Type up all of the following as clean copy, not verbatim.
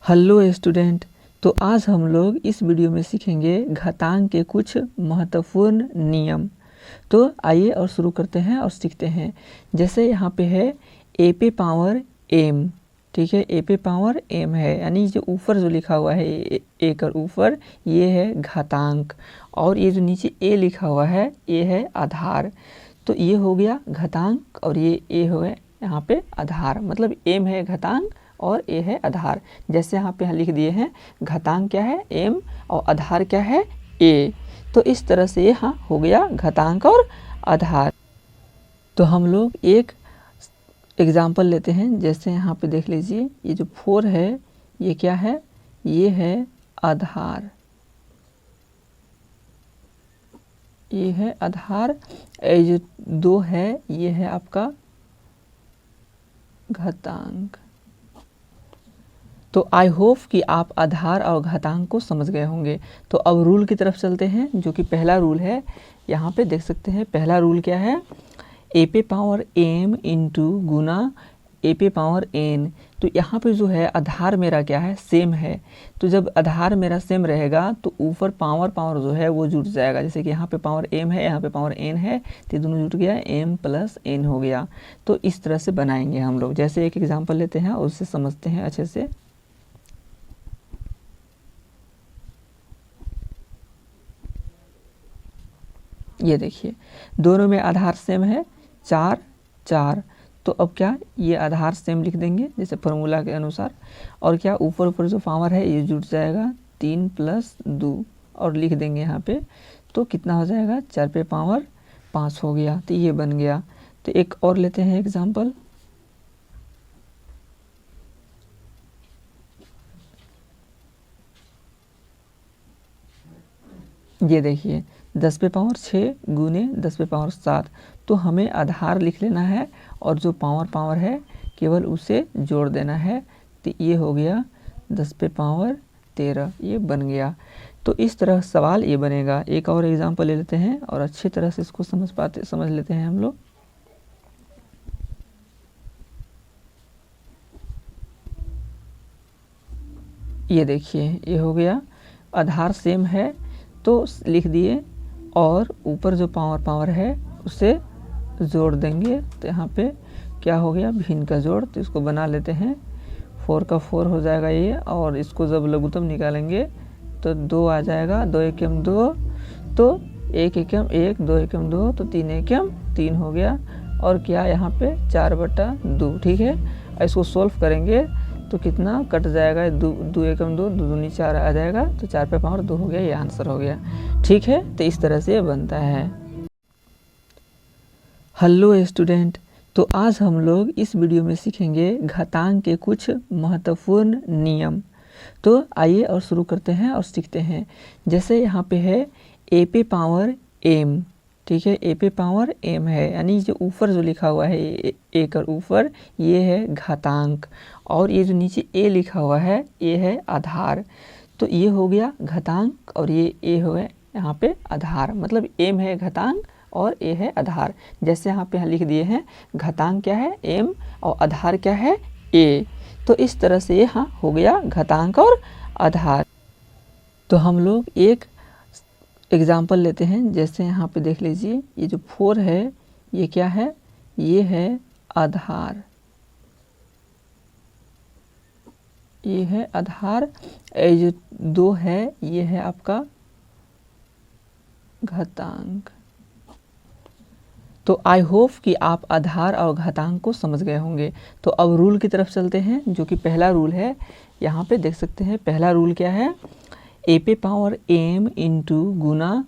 Hello student. तो आज हम लोग इस वीडियो में सीखेंगे घातांक के कुछ महत्वपूर्ण नियम। तो आइए और शुरू करते हैं और सीखते हैं। जैसे यहाँ पे है ए पे पावर एम, ठीक है, ए पे पावर एम है, यानी जो ऊपर जो लिखा हुआ है ए कर ऊपर ये है घातांक, और ये जो नीचे ए लिखा हुआ है ये है आधार। तो ये हो गया घातांक और ये ए हो गया यहाँ पे आधार, मतलब एम है घातांक और ए है आधार। जैसे यहाँ पे लिख दिए हैं घातांक क्या है एम और आधार क्या है ए। तो इस तरह से यहाँ हो गया घातांक और आधार। तो हम लोग एक एग्जाम्पल लेते हैं। जैसे यहाँ पे देख लीजिए ये जो 4 है ये क्या है, ये है आधार, ये है आधार। ये जो 2 है ये है आपका घातांक। तो आई होप कि आप आधार और घातांक को समझ गए होंगे। तो अब रूल की तरफ चलते हैं, जो कि पहला रूल है। यहाँ पे देख सकते हैं पहला रूल क्या है, ए पे पावर एम इंटू गुना ए पे पावर एन। तो यहाँ पे जो है आधार मेरा क्या है सेम है। तो जब आधार मेरा सेम रहेगा तो ऊपर पावर पावर जो है वो जुड़ जाएगा। जैसे कि यहाँ पे पावर एम है, यहाँ पे पावर एन है, तो ये दोनों जुट गया, एम प्लस एन हो गया। तो इस तरह से बनाएंगे हम लोग। जैसे एक एग्जाम्पल लेते हैं और उससे समझते हैं अच्छे से। ये देखिए दोनों में आधार सेम है 4 4। तो अब क्या ये आधार सेम लिख देंगे जैसे फॉर्मूला के अनुसार, और क्या ऊपर ऊपर जो पावर है ये जुट जाएगा 3 प्लस 2 और लिख देंगे यहाँ पे। तो कितना हो जाएगा 4 पे पावर 5 हो गया। तो ये बन गया। तो एक और लेते हैं एग्जाम्पल। ये देखिए 10 पे पावर 6 गुने 10 पे पावर 7। तो हमें आधार लिख लेना है और जो पावर पावर है केवल उसे जोड़ देना है। तो ये हो गया 10 पे पावर 13, ये बन गया। तो इस तरह सवाल ये बनेगा। एक और एग्जांपल ले लेते हैं और अच्छी तरह से इसको समझ लेते हैं हम लोग। ये देखिए ये हो गया, आधार सेम है तो लिख दिए, और ऊपर जो पावर पावर है उसे जोड़ देंगे। तो यहाँ पे क्या हो गया भिन्न का जोड़। तो इसको बना लेते हैं, 4 का 4 हो जाएगा ये, और इसको जब लघुत्तम निकालेंगे तो 2 आ जाएगा, 2 एकम 2, तो 1 एकम 1, 2 एकम 2, तो 3 एकम 3 हो गया। और क्या यहाँ पे 4/2, ठीक है। इसको सोल्व करेंगे तो कितना कट जाएगा, 2 एकम 2, 2 दूनी 4 आ जाएगा। तो 4 पे पावर 2 हो गया, ये आंसर हो गया, ठीक है। तो इस तरह से ये बनता है। Hello student. तो आज हम लोग इस वीडियो में सीखेंगे घातांक के कुछ महत्वपूर्ण नियम। तो आइए और शुरू करते हैं और सीखते हैं। जैसे यहाँ पे है ए पे पावर एम, ठीक है, ए पे पावर एम है, यानी जो ऊपर जो लिखा हुआ है ए कर ऊपर ये है घातांक, और ये जो नीचे ए लिखा हुआ है ये है आधार। तो ये हो गया घातांक और ये ए हो गया यहाँ पे आधार, मतलब एम है घातांक और ए है आधार। जैसे यहाँ पे लिख दिए हैं घातांक क्या है एम और आधार क्या है ए। तो इस तरह से यहाँ हो गया घातांक और आधार। तो हम लोग एक एग्जाम्पल लेते हैं। जैसे यहाँ पे देख लीजिए ये जो 4 है ये क्या है, ये है आधार, ये है आधार। ये जो 2 है ये है आपका घातांक। तो आई होप कि आप आधार और घातांक को समझ गए होंगे। तो अब रूल की तरफ चलते हैं, जो कि पहला रूल है। यहाँ पे देख सकते हैं पहला रूल क्या है, ए पे पावर एम इंटू गुना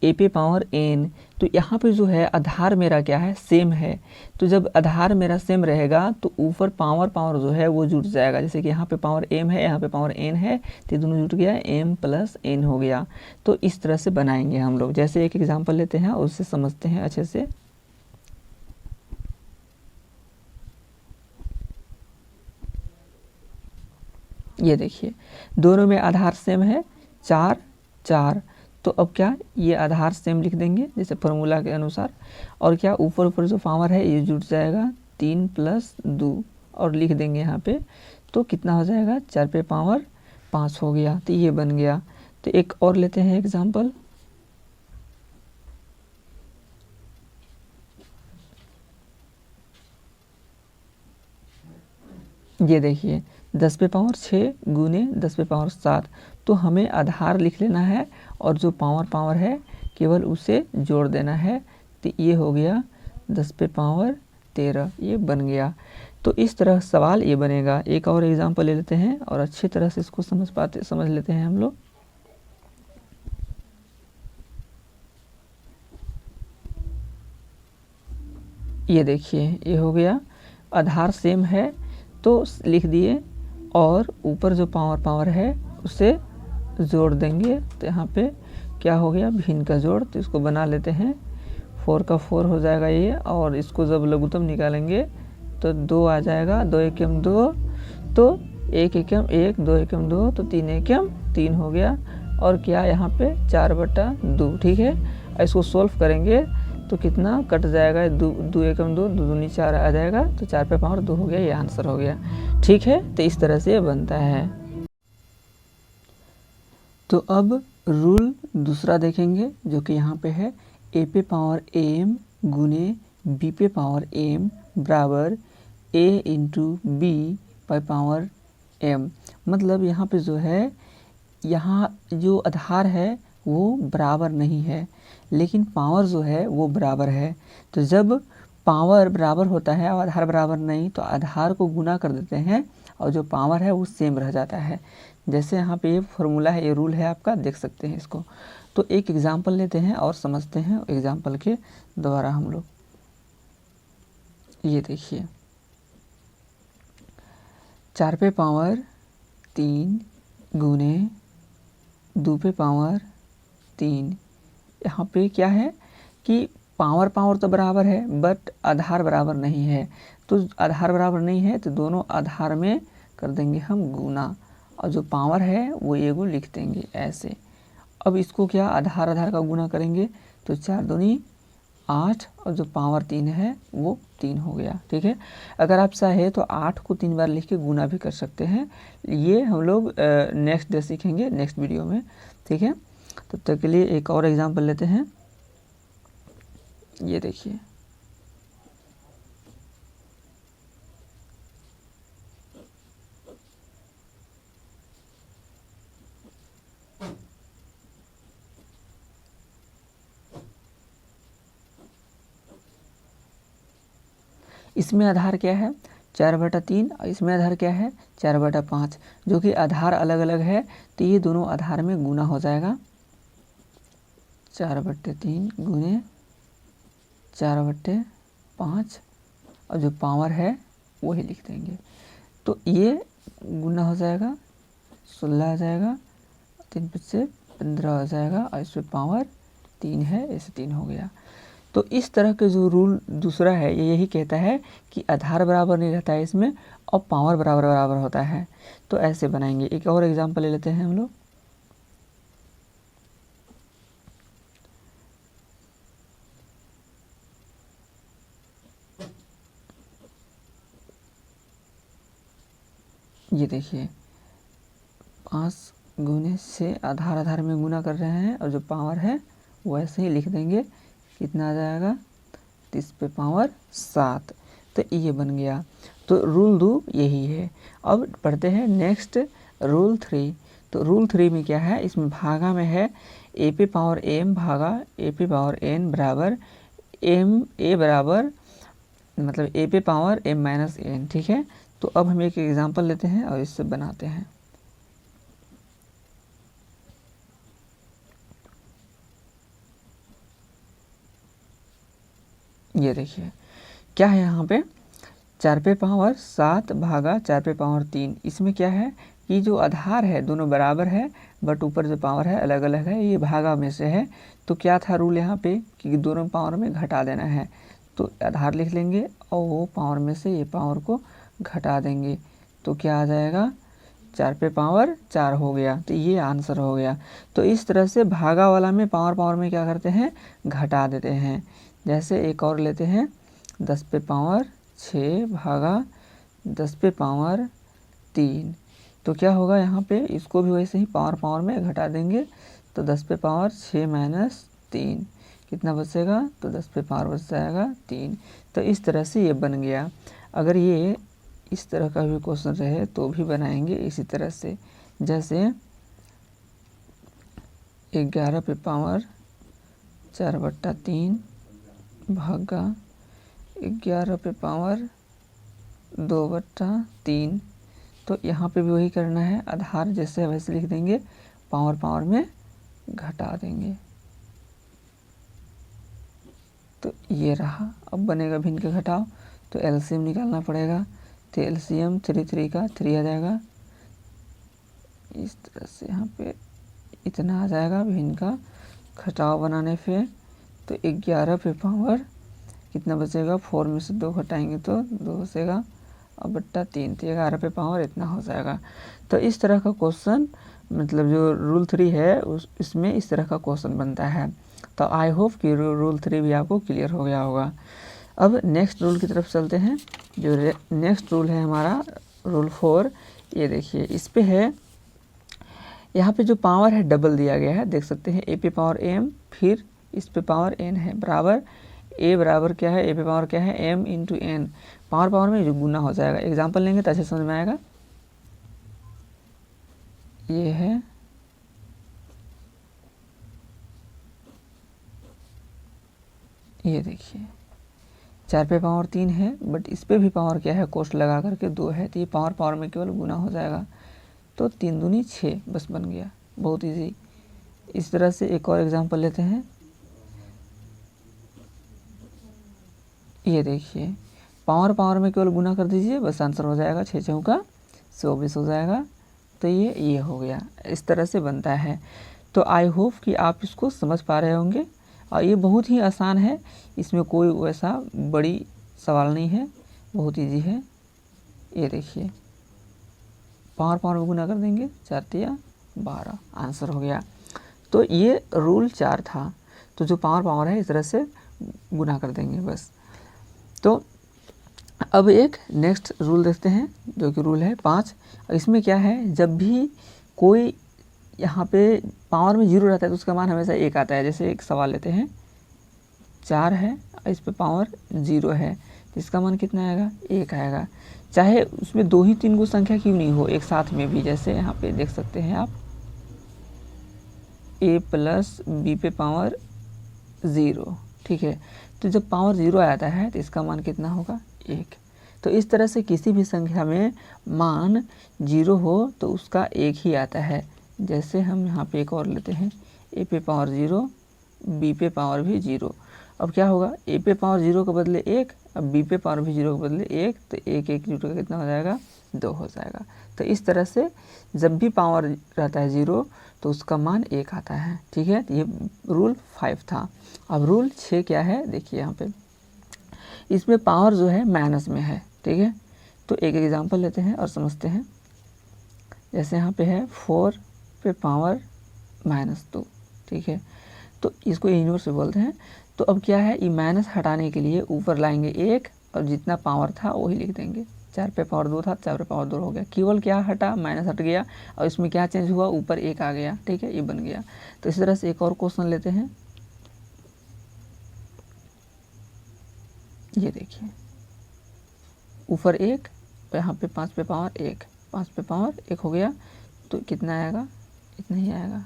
ए पे पावर एन। तो यहाँ पे जो है आधार मेरा क्या है सेम है। तो जब आधार मेरा सेम रहेगा तो ऊपर पावर पावर जो है वो जुट जाएगा। जैसे कि यहाँ पे पावर एम है, यहाँ पे पावर एन है, तो दोनों जुट गया, एम प्लस एन हो गया। तो इस तरह से बनाएंगे हम लोग। जैसे एक एग्जाम्पल लेते हैं और उससे समझते हैं अच्छे से। ये देखिए दोनों में आधार सेम है 4 4। तो अब क्या ये आधार सेम लिख देंगे जैसे फॉर्मूला के अनुसार, और क्या ऊपर ऊपर जो पावर है ये जुट जाएगा 3 प्लस 2 और लिख देंगे यहाँ पे। तो कितना हो जाएगा, 4 पे पावर 5 हो गया। तो ये बन गया। तो एक और लेते हैं एग्जाम्पल। ये देखिए 10 पे पावर 6 गुने 10 पे पावर 7। तो हमें आधार लिख लेना है और जो पावर है केवल उसे जोड़ देना है। तो ये हो गया 10 पे पावर 13, ये बन गया। तो इस तरह सवाल ये बनेगा। एक और एग्जाम्पल ले लेते हैं और अच्छी तरह से इसको समझ लेते हैं हम लोग। ये देखिए ये हो गया, आधार सेम है तो लिख दिए और ऊपर जो पावर है उसे जोड़ देंगे। तो यहाँ पे क्या हो गया, भिन्न का जोड़। तो इसको बना लेते हैं, 4 का 4 हो जाएगा ये। और इसको जब लघुत्तम निकालेंगे तो 2 आ जाएगा, 2 एकम 2, तो 1 एकम 1, 2 एकम 2, तो 3 एकम 3 हो गया। और क्या यहाँ पे 4/2, ठीक है। इसको सोल्व करेंगे तो कितना कट जाएगा, 2 एकम 2, 2 दूनी 4 आ जाएगा। तो 4 पे पावर 2 हो गया, ये आंसर हो गया, ठीक है। तो इस तरह से ये बनता है। तो अब रूल दूसरा देखेंगे जो कि यहाँ पे है, a पे पावर m गुने b पे पावर m बराबर a इंटू b पे पावर m। मतलब यहाँ पे जो है, यहाँ जो आधार है वो बराबर नहीं है, लेकिन पावर जो है वो बराबर है। तो जब पावर बराबर होता है और आधार बराबर नहीं, तो आधार को गुना कर देते हैं और जो पावर है वो सेम रह जाता है। जैसे यहाँ पे ये फॉर्मूला है, ये रूल है आपका, देख सकते हैं इसको। तो एक एग्जाम्पल लेते हैं और समझते हैं एग्जाम्पल के द्वारा हम लोग। ये देखिए 4 पे पावर 3 गुने 2 पे पावर 3। यहाँ पे क्या है कि पावर तो बराबर है बट आधार बराबर नहीं है। तो आधार बराबर नहीं है तो दोनों आधार में कर देंगे हम गुना, और जो पावर है वो एगो लिख देंगे ऐसे। अब इसको क्या आधार का गुना करेंगे तो 4 दूनी 8, और जो पावर 3 है वो 3 हो गया, ठीक है। अगर आप चाहे तो 8 को 3 बार लिख के गुना भी कर सकते हैं। ये हम लोग नेक्स्ट डे सीखेंगे, नेक्स्ट वीडियो में, ठीक है। तब तक के लिए एक और एग्जांपल लेते हैं। ये देखिए इसमें आधार क्या है, 4/3, और इसमें आधार क्या है, 4/5, जो कि आधार अलग अलग है। तो ये दोनों आधार में गुना हो जाएगा, 4/3 गुने 4/5, और जो पावर है वही लिख देंगे। तो ये गुना हो जाएगा, 16 आ जाएगा, 3 से 15 हो जाएगा, और इसमें पावर 3 है, ऐसे 3 हो गया। तो इस तरह के जो रूल दूसरा है ये यही कहता है कि आधार बराबर नहीं रहता है इसमें, और पावर बराबर होता है। तो ऐसे बनाएंगे। एक और एग्जांपल ले लेते हैं हम लोग। ये देखिए 5 गुने से आधार में गुना कर रहे हैं, और जो पावर है वो ऐसे ही लिख देंगे। कितना आ जाएगा, 30 पे पावर 7। तो ये बन गया। तो रूल 2 यही है। अब पढ़ते हैं नेक्स्ट रूल 3। तो रूल 3 में क्या है, इसमें भागा में है a पे पावर m भागा a पे पावर n बराबर a बराबर मतलब a पे पावर m माइनस n, ठीक है। तो अब हम एक एग्जांपल लेते हैं और इससे बनाते हैं। ये देखिए क्या है यहाँ पे, 4 पे पावर 7 भागा 4 पे पावर 3। इसमें क्या है कि जो आधार है दोनों बराबर है बट ऊपर जो पावर है अलग अलग है, ये भागा में से है। तो क्या था रूल यहाँ पे कि दोनों पावर में घटा देना है। तो आधार लिख लेंगे और वो पावर में से ये पावर को घटा देंगे। तो क्या आ जाएगा, 4 पे पावर 4 हो गया। तो ये आंसर हो गया। तो इस तरह से भागा वाला में पावर में क्या करते हैं, घटा देते हैं। जैसे एक और लेते हैं, 10 पे पावर 6 भागा 10 पे पावर 3। तो क्या होगा यहाँ पे, इसको भी वैसे ही पावर पावर में घटा देंगे तो 10 पे पावर 6 माइनस 3 कितना बचेगा, तो 10 पे पावर बच जाएगा 3। तो इस तरह से ये बन गया। अगर ये इस तरह का भी क्वेश्चन रहे तो भी बनाएंगे इसी तरह से, जैसे 11 पे पावर 4/3 भागा 11 पे पावर 2/3। तो यहाँ पे भी वही करना है, आधार जैसे वैसे लिख देंगे, पावर पावर में घटा देंगे। तो ये रहा। अब बनेगा भिन्न का घटाव, तो एलसीएम निकालना पड़ेगा। तो एलसीएम 3 का 3 आ जाएगा, इस तरह से यहाँ पे इतना आ जाएगा भिन्न का घटाव बनाने पे। तो 11 पे पावर कितना बचेगा, 4 में से 2 घटाएंगे तो 2 बचेगा और बट्टा 3, तो 11 पे पावर इतना हो जाएगा। तो इस तरह का क्वेश्चन, मतलब जो रूल 3 है इसमें इस तरह का क्वेश्चन बनता है। तो आई होप कि रूल 3 भी आपको क्लियर हो गया होगा। अब नेक्स्ट रूल की तरफ चलते हैं। जो नेक्स्ट रूल है हमारा रूल 4, ये देखिए इस पे है, यहाँ पे जो पावर है डबल दिया गया है, देख सकते हैं ए पे पावर एम, फिर इस पे पावर एन है, बराबर ए बराबर क्या है, ए पे पावर क्या है, M into N. Power power में जो गुना हो जाएगा। एग्जाम्पल लेंगे तो अच्छे समझ में आएगा। ये है ये देखिए 4 पे पावर 3 है, बट इस पे भी पावर क्या है, कोष्ट लगा करके 2 है, तो ये पावर पावर में केवल गुना हो जाएगा। तो 3 दूनी 6 बस बन गया, बहुत इजी। इस तरह से एक और एग्जांपल लेते हैं। ये देखिए पावर पावर में केवल गुना कर दीजिए, बस आंसर हो जाएगा 6 चौका 24 हो जाएगा। तो ये हो गया, इस तरह से बनता है। तो आई होप कि आप इसको समझ पा रहे होंगे, और ये बहुत ही आसान है, इसमें कोई वैसा बड़ी सवाल नहीं है, बहुत इजी है। ये देखिए पावर पावर में गुना कर देंगे, 4 तिया 12, आंसर हो गया। तो ये रूल 4 था। तो जो पावर पावर है इस तरह से गुना कर देंगे बस। तो अब एक नेक्स्ट रूल देखते हैं, जो कि रूल है 5। इसमें क्या है, जब भी कोई यहाँ पे पावर में 0 रहता है तो उसका मान हमेशा 1 आता है। जैसे एक सवाल लेते हैं, 4 है और इस पे पावर 0 है, तो इसका मान कितना आएगा, 1 आएगा। चाहे उसमें 2 ही 3 को संख्या क्यों नहीं हो, एक साथ में भी। जैसे यहाँ पे देख सकते हैं आप, a प्लस बी पे पावर 0, ठीक है। तो जब पावर 0 आता है तो इसका मान कितना होगा, 1। तो इस तरह से किसी भी संख्या में मान 0 हो तो उसका 1 ही आता है। जैसे हम यहाँ पे एक और लेते हैं, a पे पावर 0, b पे पावर भी 0। अब क्या होगा, a पे पावर 0 के बदले 1, अब b पे पावर भी 0 के बदले 1, तो 1 1 जुट का कितना हो जाएगा, 2 हो जाएगा। तो इस तरह से जब भी पावर रहता है 0 तो उसका मान 1 आता है, ठीक है। ये रूल 5 था। अब रूल 6 क्या है, देखिए यहाँ पे इसमें पावर जो है माइनस में है, ठीक है। तो एक एग्जांपल लेते हैं और समझते हैं। जैसे यहाँ पे है 4 पे पावर -2, ठीक है। तो इसको इन्वर्स बोलते हैं। तो अब क्या है, ये माइनस हटाने के लिए ऊपर लाएंगे 1 और जितना पावर था वही लिख देंगे। 4 पे पावर 2 था, 4 पे पावर 2 हो गया। केवल क्या हटा, माइनस हट गया, और इसमें क्या चेंज हुआ, ऊपर 1 आ गया, ठीक है, ये बन गया। तो इस तरह से एक और क्वेश्चन लेते हैं। ये देखिए ऊपर 1, यहाँ पे 5 पे पावर 1, 5 पे पावर 1 हो गया, तो कितना आएगा, इतना ही आएगा,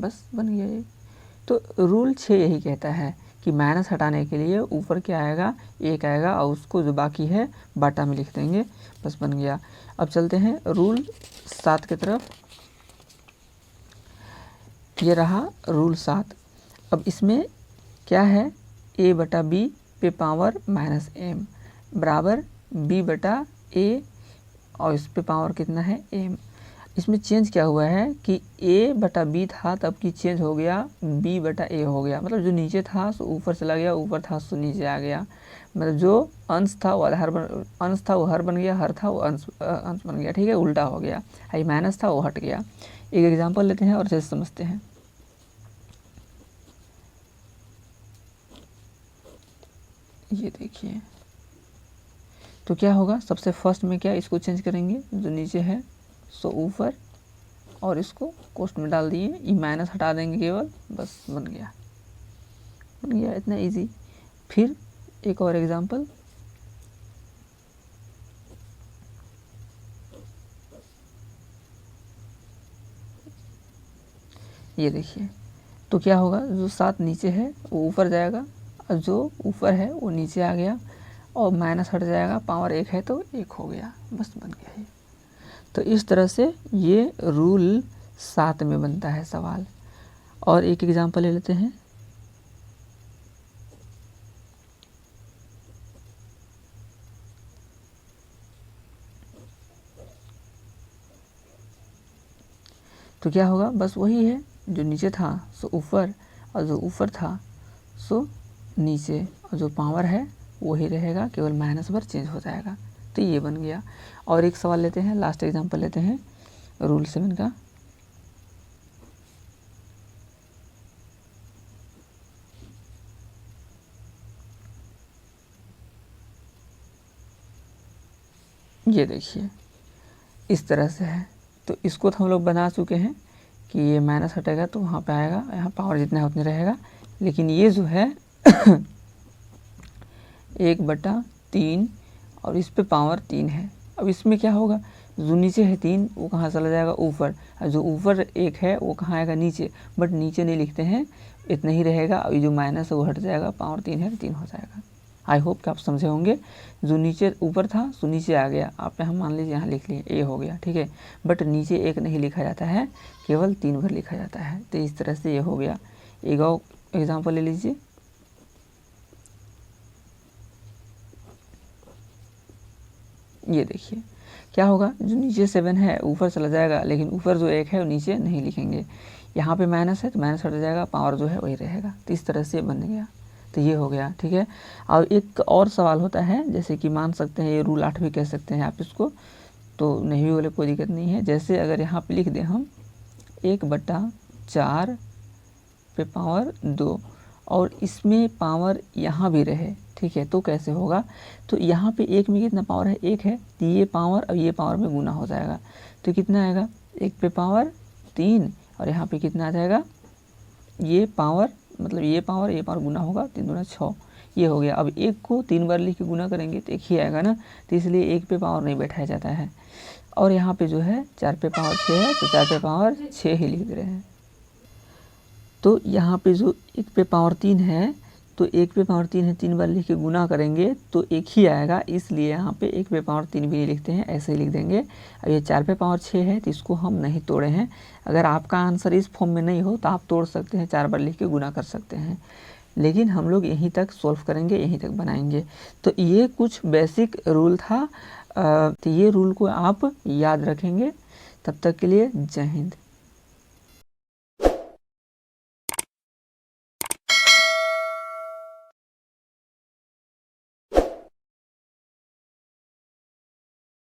बस बन गया ये। तो रूल 6 यही कहता है कि माइनस हटाने के लिए ऊपर क्या आएगा, 1 आएगा, और उसको जो बाकी है बाटा में लिख देंगे, बस बन गया। अब चलते हैं रूल 7 की तरफ। ये रहा रूल 7। अब इसमें क्या है, a बटा b पे पावर -m बराबर b बटा a, और इस पे पावर कितना है, m। इसमें चेंज क्या हुआ है कि a बटा b था, तब की चेंज हो गया b बटा a हो गया। मतलब जो नीचे था सो ऊपर चला गया, ऊपर था सो नीचे आ गया। मतलब जो अंश था वो अंश था वो हर बन गया, हर था वो अंश बन गया, ठीक है, उल्टा हो गया। आई माइनस था वो हट गया। एक एग्जांपल लेते हैं और जैसे समझते हैं। ये देखिए, तो क्या होगा, सबसे फर्स्ट में क्या, इसको चेंज करेंगे, जो नीचे है सो ऊपर, और इसको कोष्ठ में डाल दिए, ये माइनस हटा देंगे केवल, बस बन गया इतना इजी। फिर एक और एग्जांपल, ये देखिए, तो क्या होगा, जो 7 नीचे है वो ऊपर जाएगा, और जो ऊपर है वो नीचे आ गया, और माइनस हट जाएगा, पावर 1 है तो 1 हो गया, बस बन गया ये। तो इस तरह से ये रूल 7 में बनता है सवाल। और एक एग्जांपल ले लेते हैं, तो क्या होगा, बस वही है, जो नीचे था सो ऊपर, और जो ऊपर था सो नीचे, और जो पावर है वही रहेगा, केवल माइनस पर चेंज हो जाएगा। तो ये बन गया। और एक सवाल लेते हैं, लास्ट एग्जांपल लेते हैं रूल 7 का। ये देखिए, इस तरह से है। तो इसको तो हम लोग बना चुके हैं कि ये माइनस हटेगा तो वहाँ पे आएगा, यहाँ पावर जितना है उतनी रहेगा। लेकिन ये जो है 1/3 और इस पे पावर 3 है। अब इसमें क्या होगा, जो नीचे है 3 वो कहाँ चला जाएगा, ऊपर, और जो ऊपर 1 है वो कहाँ आएगा, नीचे। बट नीचे नहीं लिखते हैं, इतना ही रहेगा। अभी जो माइनस है वो हट जाएगा, पावर 3 है 3 हो जाएगा। आई होप कि आप समझे होंगे। जो नीचे ऊपर था सो नीचे आ गया, आप यहाँ मान लीजिए यहाँ लिख लिए, ए हो गया, ठीक है। बट नीचे 1 नहीं लिखा जाता है, केवल 3 भर लिखा जाता है। तो इस तरह से ये हो गया। एक और एग्जाम्पल ले लीजिए, ये देखिए क्या होगा, जो नीचे 7 है ऊपर चला जाएगा, लेकिन ऊपर जो 1 है वो नीचे नहीं लिखेंगे। यहाँ पे माइनस है तो माइनस हट जाएगा, पावर जो है वही रहेगा। तो इस तरह से बन गया। तो ये हो गया, ठीक है। और एक और सवाल होता है, जैसे कि मान सकते हैं ये रूल 8 भी कह सकते हैं आप इसको, तो नहीं भी बोले कोई दिक्कत नहीं है। जैसे अगर यहाँ पे लिख दें हम 1/4 पे पावर 2, और इसमें पावर यहाँ भी रहे, ठीक है, तो कैसे होगा। तो यहाँ पे 1 में कितना पावर है, 1 है, तो ये पावर और ये पावर में गुना हो जाएगा। तो कितना आएगा, 1 पे पावर 3, और यहाँ पे कितना आ जाएगा, ये पावर, मतलब ये पावर गुना होगा, 3 दूना 6, ये हो गया। अब 1 को 3 बार लिख के गुना करेंगे तो 1 ही आएगा ना, तो इसलिए 1 पे पावर नहीं बैठाया जाता है। और यहाँ पे जो है 4 पे पावर 6 है, तो 4 पे पावर 6 ही लिख दे रहे हैं। तो यहाँ पे जो 1 पे पावर 3 है, तो 1 पे पावर 3 है, 3 बार लिख के गुना करेंगे तो 1 ही आएगा, इसलिए यहाँ पे 1 पे पावर 3 भी नहीं लिखते हैं, ऐसे ही लिख देंगे। अब ये 4 पे पावर 6 है, तो इसको हम नहीं तोड़े हैं। अगर आपका आंसर इस फॉर्म में नहीं हो तो आप तोड़ सकते हैं, 4 बार लिख के गुना कर सकते हैं, लेकिन हम लोग यहीं तक सॉल्व करेंगे, यहीं तक बनाएंगे। तो ये कुछ बेसिक रूल था, तो ये रूल को आप याद रखेंगे। तब तक के लिए जय हिंद।